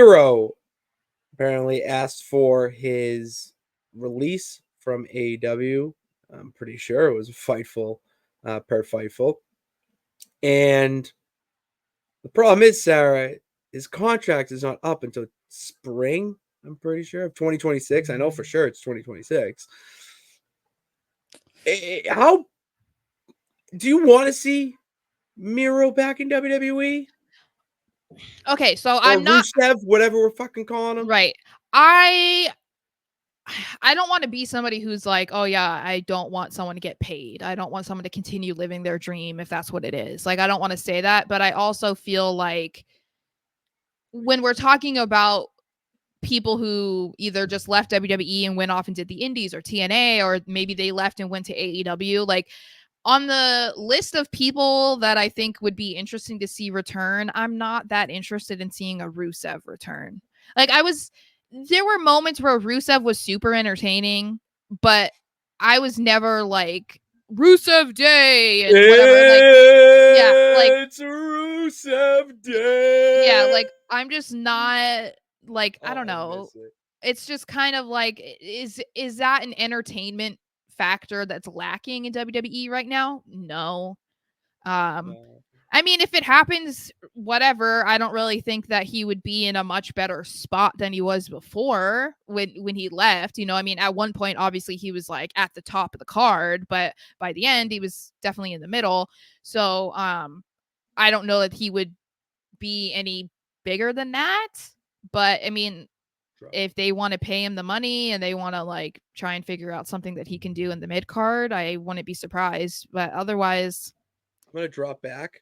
Miro apparently asked for his release from AEW. I'm pretty sure it was Fightful, per Fightful. And the problem is, Sarah, his contract is not up until spring, I'm pretty sure, of 2026. I know for sure it's 2026. How do you want to see Miro back in WWE? Okay, so Or I'm not Rusev, whatever we're fucking calling him. right. I don't want to be somebody who's like, oh yeah, I don't want someone to get paid. I don't want someone to continue living their dream if that's what it is. Like, I don't want to say that, but I also feel like when we're talking about people who either just left WWE and went off and did the indies or TNA, or maybe they left and went to AEW, like on the list of people that I think would be interesting to see return, I'm not that interested in seeing a Rusev return. Like there were moments where Rusev was super entertaining, but I was never like Rusev Day and whatever. Like, yeah, like it's Rusev Day. yeah, like I'm just not like I don't I know. miss it. It's just kind of like is that an entertainment factor that's lacking in WWE right now? No. Um No. I mean, if it happens, whatever. I don't really think that he would be in a much better spot than he was before when he left. You know, I mean, at one point, obviously, he was like at the top of the card, but by the end, he was definitely in the middle. So, I don't know that he would be any bigger than that. But I mean, if they want to pay him the money and they want to like try and figure out something that he can do in the mid card, I wouldn't be surprised. But otherwise, I'm gonna drop back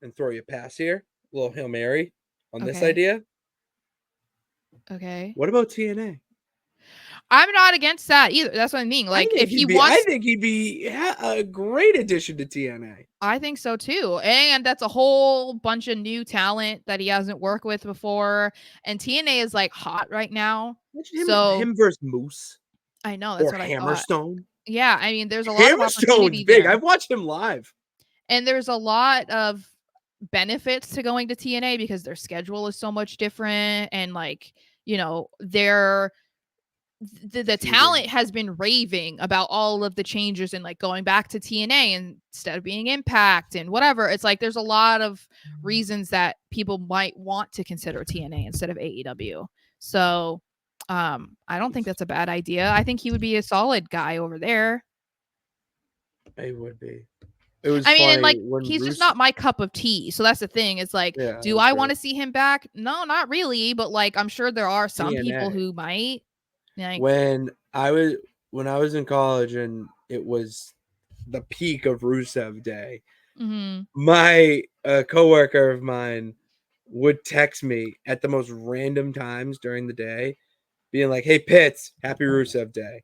and throw you a pass here. A little Hail Mary on this okay. idea. Okay. What about TNA? I'm not against that either. That's what I mean. Like, if he I wants, think he'd be a great addition to TNA. I think so too. And that's a whole bunch of new talent that he hasn't worked with before. And TNA is like hot right now. Imagine So him versus Moose I know that's or what I thought. Hammerstone. Yeah, I mean, there's a lot of Hammerstone's opportunity big. there. I've watched him live. And there's a lot of benefits to going to TNA because their schedule is so much different. And like, you know, the talent has been raving about all of the changes and like going back to TNA instead of being Impact and whatever. It's like there's a lot of reasons that people might want to consider TNA instead of AEW. So I don't think that's a bad idea. I think he would be a solid guy over there. He would be. It was I mean, and like funny when he's just not my cup of tea. So that's the thing. It's like, Yeah, do I want to see him back? No, not really. But like, I'm sure there are some people TNA. who might. Like, When I was in college and it was the peak of Rusev Day, my coworker of mine would text me at the most random times during the day, being like, "Hey Pitts, happy Rusev Day."